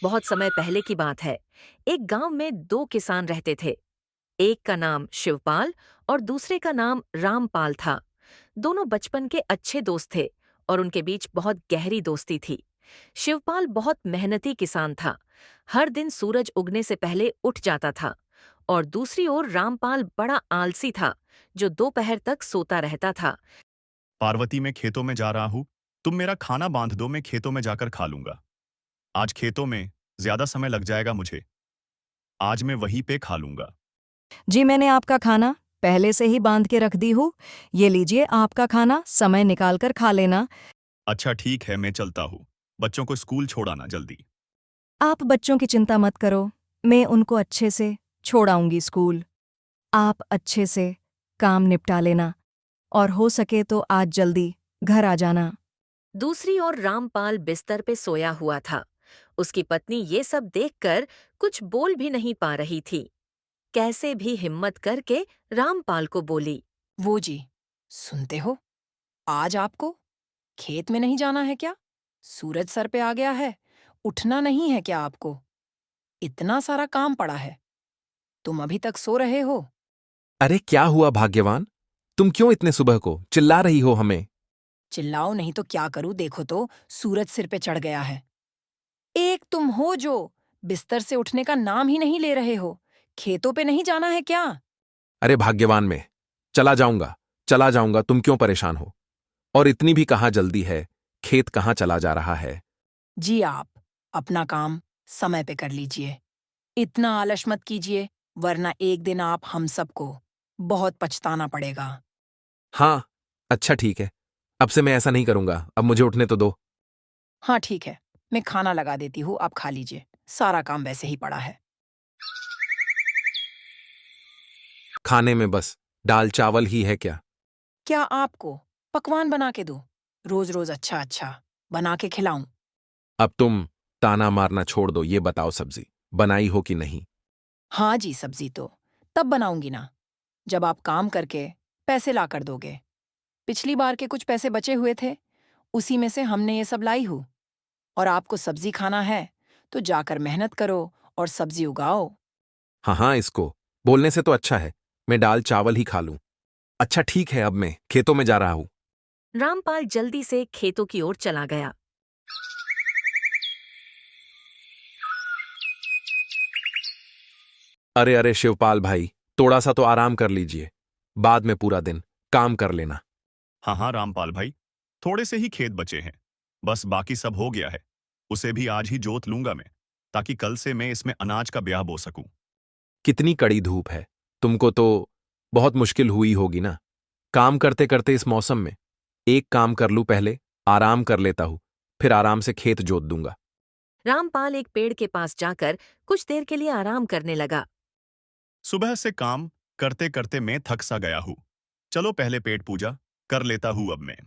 बहुत समय पहले की बात है। एक गांव में दो किसान रहते थे। एक का नाम शिवपाल और दूसरे का नाम रामपाल था। दोनों बचपन के अच्छे दोस्त थे और उनके बीच बहुत गहरी दोस्ती थी। शिवपाल बहुत मेहनती किसान था। हर दिन सूरज उगने से पहले उठ जाता था। और दूसरी ओर रामपाल बड़ा आलसी था, जो दोपहर तक सोता रहता था। पार्वती, मैं खेतों में जा रहा हूँ। तुम मेरा खाना बांध दो, मैं खेतों में जाकर खा लूंगा। आज खेतों में ज्यादा समय लग जाएगा मुझे। आज मैं वहीं पे खा लूंगा। जी, मैंने आपका खाना पहले से ही बांध के रख दी हूँ। ये लीजिए आपका खाना, समय निकाल कर खा लेना। अच्छा ठीक है, मैं चलता हूँ। बच्चों को स्कूल छोड़ाना जल्दी। आप बच्चों की चिंता मत करो, मैं उनको अच्छे से छोड़ आऊंगी स्कूल। आप अच्छे से काम निपटा लेना और हो सके तो आज जल्दी घर आ जाना। दूसरी ओर रामपाल बिस्तर पे सोया हुआ था। उसकी पत्नी ये सब देखकर कुछ बोल भी नहीं पा रही थी। कैसे भी हिम्मत करके रामपाल को बोली। वो जी, सुनते हो? आज आपको खेत में नहीं जाना है क्या? सूरज सर पे आ गया है। उठना नहीं है क्या आपको? इतना सारा काम पड़ा है। तुम अभी तक सो रहे हो? अरे क्या हुआ भाग्यवान? तुम क्यों इतने सुबह को चिल्ला रही हो हमें? चिल्लाओ नहीं तो क्या करूं, देखो तो सूरज सिर पे चढ़ गया है। एक तुम हो जो बिस्तर से उठने का नाम ही नहीं ले रहे हो। खेतों पे नहीं जाना है क्या? अरे भाग्यवान, मैं चला जाऊंगा, तुम क्यों परेशान हो? और इतनी भी कहाँ जल्दी है? खेत कहाँ चला जा रहा है? जी, आप अपना काम समय पे कर लीजिए। इतना आलस मत कीजिए, वरना एक दिन आप हम सबको बहुत पछताना पड़ेगा। हाँ, अच्छा ठीक है। अब से मैं ऐसा नहीं करूंगा, अब मुझे उठने तो दो। हाँ ठीक है, मैं खाना लगा देती हूँ, आप खा लीजिए। सारा काम वैसे ही पड़ा है। खाने में बस दाल चावल ही है क्या? क्या आपको पकवान बना के दूं? रोज रोज अच्छा अच्छा बना के खिलाऊं? अब तुम ताना मारना छोड़ दो, ये बताओ सब्जी बनाई हो कि नहीं? हाँ जी, सब्जी तो तब बनाऊंगी ना, जब आप काम करके पैसे ला कर दोगे। पिछली बार के कुछ पैसे बचे हुए थे, उसी में से हमने ये सब लाई हूँ। और आपको सब्जी खाना है तो जाकर मेहनत करो और सब्जी उगाओ। हाँ हाँ, इसको बोलने से तो अच्छा है मैं दाल चावल ही खा लूं। अच्छा ठीक है, अब मैं खेतों में जा रहा हूं। रामपाल जल्दी से खेतों की ओर चला गया। अरे अरे शिवपाल भाई, थोड़ा सा तो आराम कर लीजिए। बाद में पूरा दिन काम कर लेना। हाँ हाँ रामपाल भाई, थोड़े से ही खेत बचे हैं। बस बाकी सब हो गया है। उसे भी आज ही जोत लूंगा मैं, ताकि कल से मैं इसमें अनाज का ब्याह बो सकूं। कितनी कड़ी धूप है, तुमको तो बहुत मुश्किल हुई होगी ना काम करते करते इस मौसम में। एक काम कर लूं, पहले आराम कर लेता हूं, फिर आराम से खेत जोत दूंगा। रामपाल एक पेड़ के पास जाकर कुछ देर के लिए आराम करने लगा। सुबह से काम करते करते मैं थक सा गया हूँ। चलो पहले पेट पूजा कर लेता हूँ अब मैं।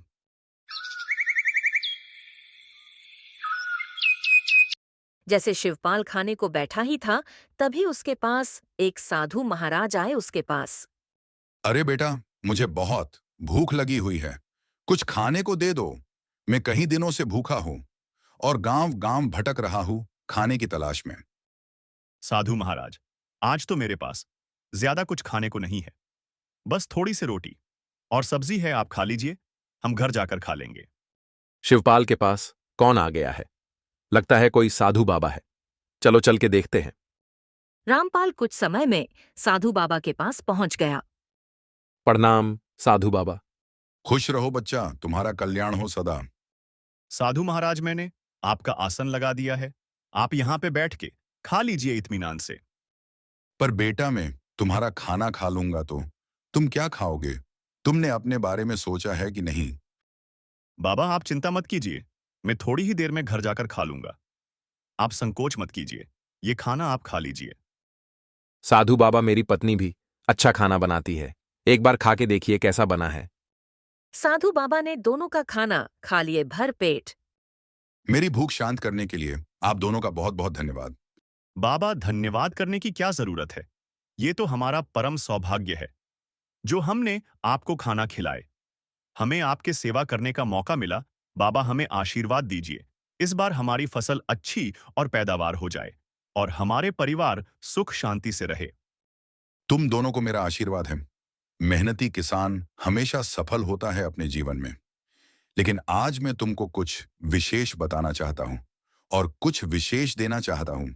जैसे शिवपाल खाने को बैठा ही था, तभी उसके पास एक साधु महाराज आए उसके पास। अरे बेटा, मुझे बहुत भूख लगी हुई है। कुछ खाने को दे दो। मैं कई दिनों से भूखा हूँ और गांव गांव भटक रहा हूँ खाने की तलाश में। साधु महाराज, आज तो मेरे पास ज्यादा कुछ खाने को नहीं है। बस थोड़ी सी रोटी और सब्जी है, आप खा लीजिए। हम घर जाकर खा लेंगे। शिवपाल के पास कौन आ गया है? लगता है कोई साधु बाबा है। चलो चल के देखते हैं। रामपाल कुछ समय में साधु बाबा के पास पहुंच गया। प्रणाम साधु बाबा। खुश रहो बच्चा, तुम्हारा कल्याण हो सदा। साधु महाराज, मैंने आपका आसन लगा दिया है। आप यहाँ पे बैठ के खा लीजिए इत्मीनान से। पर बेटा, मैं तुम्हारा खाना खा लूंगा तो तुम क्या खाओगे? तुमने अपने बारे में सोचा है कि नहीं? बाबा आप चिंता मत कीजिए, मैं थोड़ी ही देर में घर जाकर खा लूंगा। आप संकोच मत कीजिए, ये खाना आप खा लीजिए। साधु बाबा, मेरी पत्नी भी अच्छा खाना बनाती है, एक बार खा के देखिए कैसा बना है। साधु बाबा ने दोनों का खाना खा लिए भर पेट। मेरी भूख शांत करने के लिए आप दोनों का बहुत बहुत धन्यवाद। बाबा, धन्यवाद करने की क्या जरूरत है? ये तो हमारा परम सौभाग्य है जो हमने आपको खाना खिलाए। हमें आपके सेवा करने का मौका मिला। बाबा, हमें आशीर्वाद दीजिए इस बार हमारी फसल अच्छी और पैदावार हो जाए और हमारे परिवार सुख शांति से रहे। तुम दोनों को मेरा आशीर्वाद है। मेहनती किसान हमेशा सफल होता है अपने जीवन में। लेकिन आज मैं तुमको कुछ विशेष बताना चाहता हूं और कुछ विशेष देना चाहता हूं।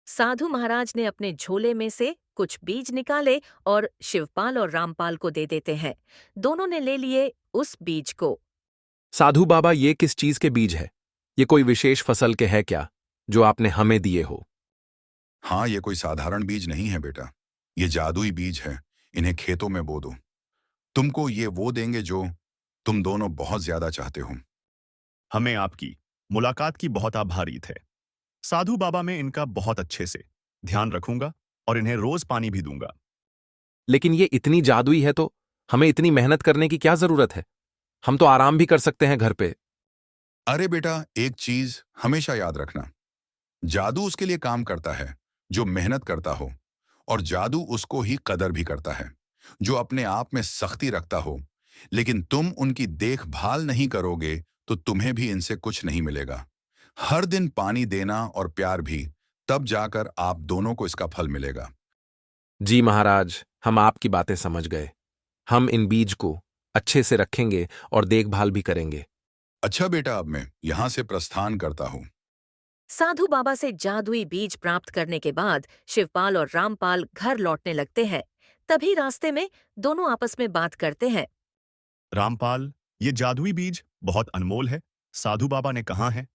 साधु महाराज ने अपने झोले में से कुछ बीज निकाले और शिवपाल और रामपाल को दे देते हैं। दोनों ने ले लिए उस बीज को। साधु बाबा, ये किस चीज के बीज है? ये कोई विशेष फसल के है क्या, जो आपने हमें दिए हो? हाँ, ये कोई साधारण बीज नहीं है बेटा। ये जादुई बीज है। इन्हें खेतों में बो दो। तुमको ये वो देंगे जो तुम दोनों बहुत ज्यादा चाहते हो। हमें आपकी मुलाकात की बहुत आभारी थे। साधु बाबा, मैं इनका बहुत अच्छे से ध्यान रखूंगा और इन्हें रोज पानी भी दूंगा। लेकिन ये इतनी जादुई है तो हमें इतनी मेहनत करने की क्या जरूरत है? हम तो आराम भी कर सकते हैं घर पे। अरे बेटा, एक चीज हमेशा याद रखना। जादू उसके लिए काम करता है जो मेहनत करता हो, और जादू उसको ही कदर भी करता है जो अपने आप में सख्ती रखता हो। लेकिन तुम उनकी देखभाल नहीं करोगे तो तुम्हें भी इनसे कुछ नहीं मिलेगा। हर दिन पानी देना और प्यार भी, तब जाकर आप दोनों को इसका फल मिलेगा। जी महाराज, हम आपकी बातें समझ गए। हम इन बीज को अच्छे से रखेंगे और देखभाल भी करेंगे। अच्छा बेटा, अब मैं यहां से प्रस्थान करता हूं। साधु बाबा से जादुई बीज प्राप्त करने के बाद शिवपाल और रामपाल घर लौटने लगते हैं। तभी रास्ते में दोनों आपस में बात करते हैं। रामपाल, ये जादुई बीज बहुत अनमोल है। साधु बाबा ने कहा है,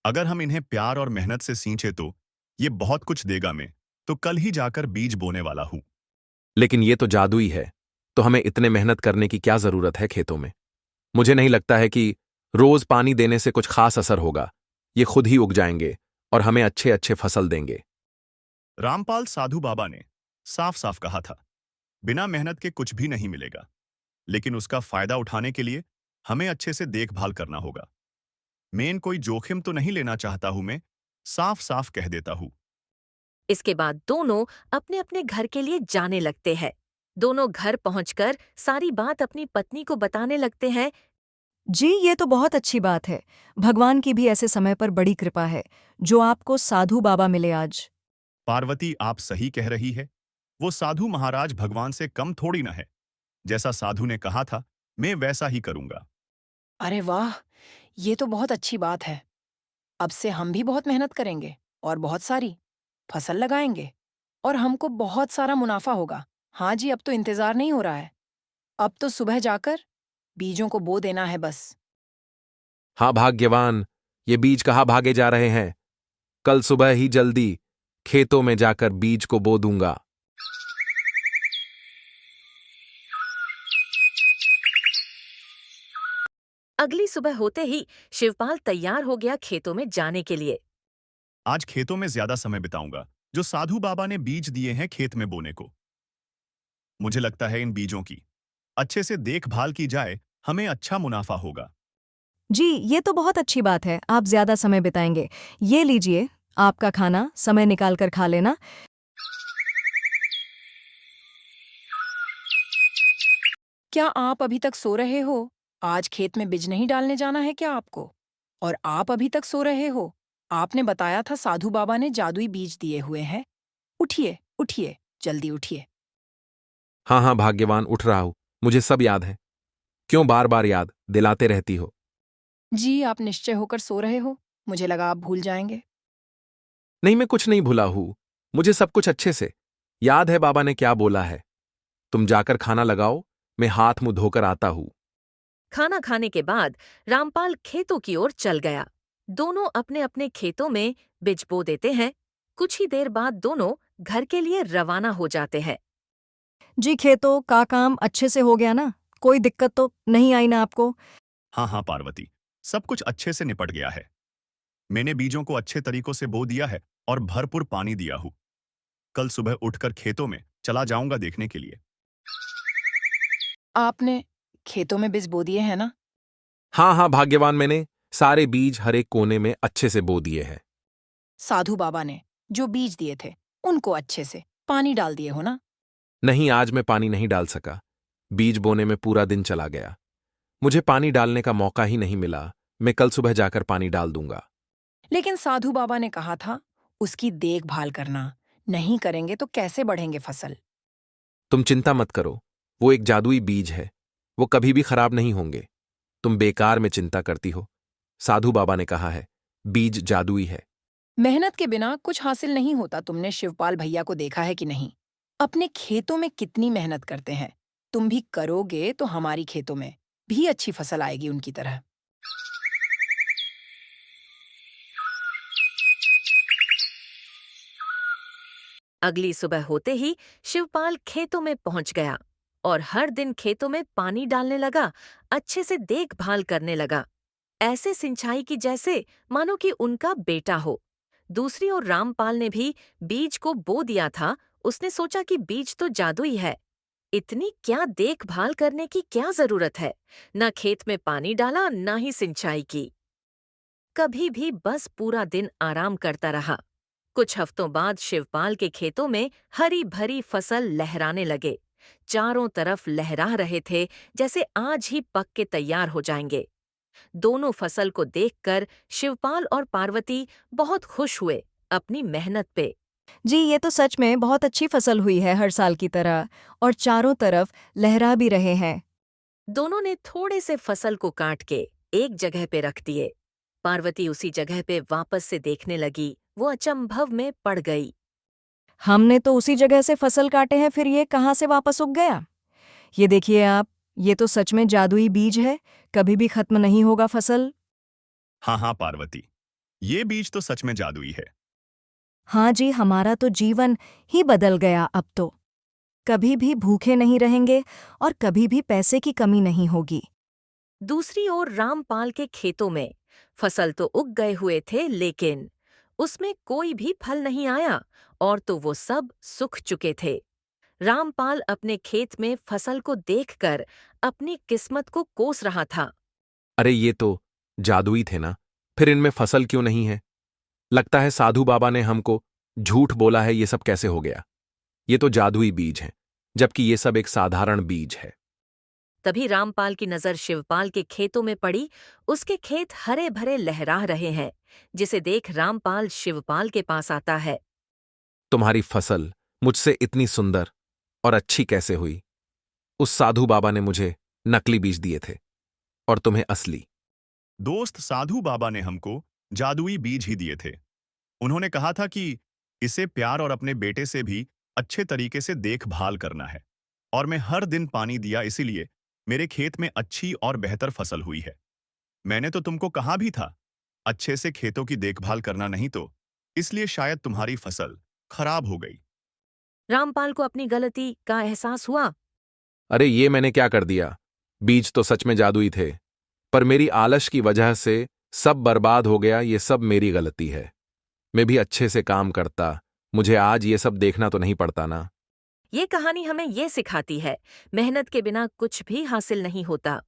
अगर हम इन्हें प्यार और मेहनत से सींचे तो ये बहुत कुछ देगा। मैं तो कल ही जाकर बीज बोने वाला हूं। लेकिन ये तो जादुई है, तो हमें इतने मेहनत करने की क्या जरूरत है खेतों में? मुझे नहीं लगता है कि रोज पानी देने से कुछ खास असर होगा। ये खुद ही उग जाएंगे और हमें अच्छे अच्छे फसल देंगे। रामपाल, साधु बाबा ने साफ साफ कहा था, बिना मेहनत के कुछ भी नहीं मिलेगा। लेकिन उसका फायदा उठाने के लिए हमें अच्छे से देखभाल करना होगा। मैं कोई जोखिम तो नहीं लेना चाहता हूं। मैं साफ साफ कह देता हूं। इसके बाद दोनों अपने अपने घर के लिए जाने लगते हैं। दोनों घर पहुंचकर सारी बात अपनी पत्नी को बताने लगते हैं। जी, ये तो बहुत अच्छी बात है। भगवान की भी ऐसे समय पर बड़ी कृपा है जो आपको साधु बाबा मिले आज। पार्वती, आप सही कह रही है। वो साधु महाराज भगवान से कम थोड़ी ना है। जैसा साधु ने कहा था, मैं वैसा ही करूंगा। अरे वाह, ये तो बहुत अच्छी बात है। अब से हम भी बहुत मेहनत करेंगे और बहुत सारी फसल लगाएंगे और हमको बहुत सारा मुनाफा होगा। हाँ जी, अब तो इंतजार नहीं हो रहा है। अब तो सुबह जाकर बीजों को बो देना है बस। हाँ भाग्यवान, ये बीज कहाँ भागे जा रहे हैं? कल सुबह ही जल्दी खेतों में जाकर बीज को बो दूंगा। अगली सुबह होते ही शिवपाल तैयार हो गया खेतों में जाने के लिए। आज खेतों में ज्यादा समय बिताऊंगा जो साधु बाबा ने बीज दिए हैं खेत में बोने को। मुझे लगता है इन बीजों की अच्छे से देखभाल की जाए, हमें अच्छा मुनाफा होगा। जी, ये तो बहुत अच्छी बात है। आप ज्यादा समय बिताएंगे। ये लीजिए आपका खाना, समय निकाल कर खा लेना। क्या आप अभी तक सो रहे हो? आज खेत में बीज नहीं डालने जाना है क्या आपको? और आप अभी तक सो रहे हो? आपने बताया था साधु बाबा ने जादुई बीज दिए हुए हैं। उठिए, उठिए, जल्दी उठिए। हाँ हाँ भाग्यवान, उठ रहा हूं। मुझे सब याद है। क्यों बार बार याद दिलाते रहती हो? जी, आप निश्चय होकर सो रहे हो। मुझे लगा आप भूल जाएंगे। नहीं, मैं कुछ नहीं भूला हूं। मुझे सब कुछ अच्छे से याद है। बाबा ने क्या बोला है? तुम जाकर खाना लगाओ, मैं हाथ मुंह धोकर आता हूं। खाना खाने के बाद रामपाल खेतों की ओर चल गया। दोनों अपने अपने खेतों में बीज बो देते हैं। कुछ ही देर बाद दोनों घर के लिए रवाना हो जाते हैं। जी, खेतों का काम अच्छे से हो गया ना? कोई दिक्कत तो नहीं आई ना आपको? हाँ हाँ पार्वती, सब कुछ अच्छे से निपट गया है। मैंने बीजों को अच्छे तरीकों से बो दिया है और भरपूर पानी दिया हूं। कल सुबह उठकर खेतों में चला जाऊंगा देखने के लिए। आपने खेतों में बीज बो दिए हैं ना? हाँ हाँ भाग्यवान, मैंने सारे बीज हर एक कोने में अच्छे से बो दिए हैं। साधु बाबा ने जो बीज दिए थे उनको अच्छे से पानी डाल दिए हो ना? नहीं, आज मैं पानी नहीं डाल सका। बीज बोने में पूरा दिन चला गया। मुझे पानी डालने का मौका ही नहीं मिला। मैं कल सुबह जाकर पानी डाल दूंगा। लेकिन साधु बाबा ने कहा था उसकी देखभाल करना, नहीं करेंगे तो कैसे बढ़ेंगे फसल। तुम चिंता मत करो, वो एक जादुई बीज है, वो कभी भी खराब नहीं होंगे। तुम बेकार में चिंता करती हो। साधु बाबा ने कहा है, बीज जादुई है। मेहनत के बिना कुछ हासिल नहीं होता। तुमने शिवपाल भैया को देखा है कि नहीं? अपने खेतों में कितनी मेहनत करते हैं। तुम भी करोगे तो हमारी खेतों में भी अच्छी फसल आएगी उनकी तरह। अगली सुबह होते ही शिवपाल खेतों में पहुंच गया और हर दिन खेतों में पानी डालने लगा, अच्छे से देखभाल करने लगा, ऐसे सिंचाई की जैसे मानो कि उनका बेटा हो। दूसरी ओर रामपाल ने भी बीज को बो दिया था। उसने सोचा कि बीज तो जादुई है, इतनी क्या देखभाल करने की क्या जरूरत है। न खेत में पानी डाला, न ही सिंचाई की, कभी भी बस पूरा दिन आराम करता रहा। कुछ हफ्तों बाद शिवपाल के खेतों में हरी भरी फसल लहराने लगे। चारों तरफ लहरा रहे थे जैसे आज ही पक के तैयार हो जाएंगे। दोनों फसल को देखकर शिवपाल और पार्वती बहुत खुश हुए अपनी मेहनत पे। जी, ये तो सच में बहुत अच्छी फसल हुई है हर साल की तरह, और चारों तरफ लहरा भी रहे हैं। दोनों ने थोड़े से फसल को काट के एक जगह पे रख दिए। पार्वती उसी जगह पे वापस से देखने लगी। वो अचंभव में पड़ गई। हमने तो उसी जगह से फसल काटे हैं, फिर ये कहाँ से वापस उग गया? ये देखिए आप, ये तो सच में जादुई बीज है, कभी भी खत्म नहीं होगा फसल। हाँ हाँ पार्वती, ये बीज तो सच में जादुई है। हाँ जी, हमारा तो जीवन ही बदल गया अब तो। कभी भी भूखे नहीं रहेंगे और कभी भी पैसे की कमी नहीं होगी। दूसरी ओर रामपाल के खेतों में फसल तो उग गए हुए थे, लेकिन उसमें कोई भी फल नहीं आया और तो वो सब सूख चुके थे। रामपाल अपने खेत में फसल को देखकर अपनी किस्मत को कोस रहा था। अरे ये तो जादुई थे ना, फिर इनमें फसल क्यों नहीं है? लगता है साधु बाबा ने हमको झूठ बोला है। ये सब कैसे हो गया? ये तो जादुई बीज है, जबकि ये सब एक साधारण बीज है। तभी रामपाल की नजर शिवपाल के खेतों में पड़ी। उसके खेत हरे भरे लहरा रहे हैं, जिसे देख रामपाल शिवपाल के पास आता है। तुम्हारी फसल मुझसे इतनी सुंदर और अच्छी कैसे हुई? उस साधु बाबा ने मुझे नकली बीज दिए थे और तुम्हें असली। दोस्त, साधु बाबा ने हमको जादुई बीज ही दिए थे। उन्होंने कहा था कि इसे प्यार और अपने बेटे से भी अच्छे तरीके से देखभाल करना है, और मैं हर दिन पानी दिया, इसीलिए मेरे खेत में अच्छी और बेहतर फसल हुई है। मैंने तो तुमको कहा भी था अच्छे से खेतों की देखभाल करना, नहीं तो इसलिए शायद तुम्हारी फसल खराब हो गई। रामपाल को अपनी गलती का एहसास हुआ। अरे ये मैंने क्या कर दिया? बीज तो सच में जादुई थे, पर मेरी आलस की वजह से सब बर्बाद हो गया। ये सब मेरी गलती है। मैं भी अच्छे से काम करता, मुझे आज ये सब देखना तो नहीं पड़ता ना। ये कहानी हमें ये सिखाती है, मेहनत के बिना कुछ भी हासिल नहीं होता।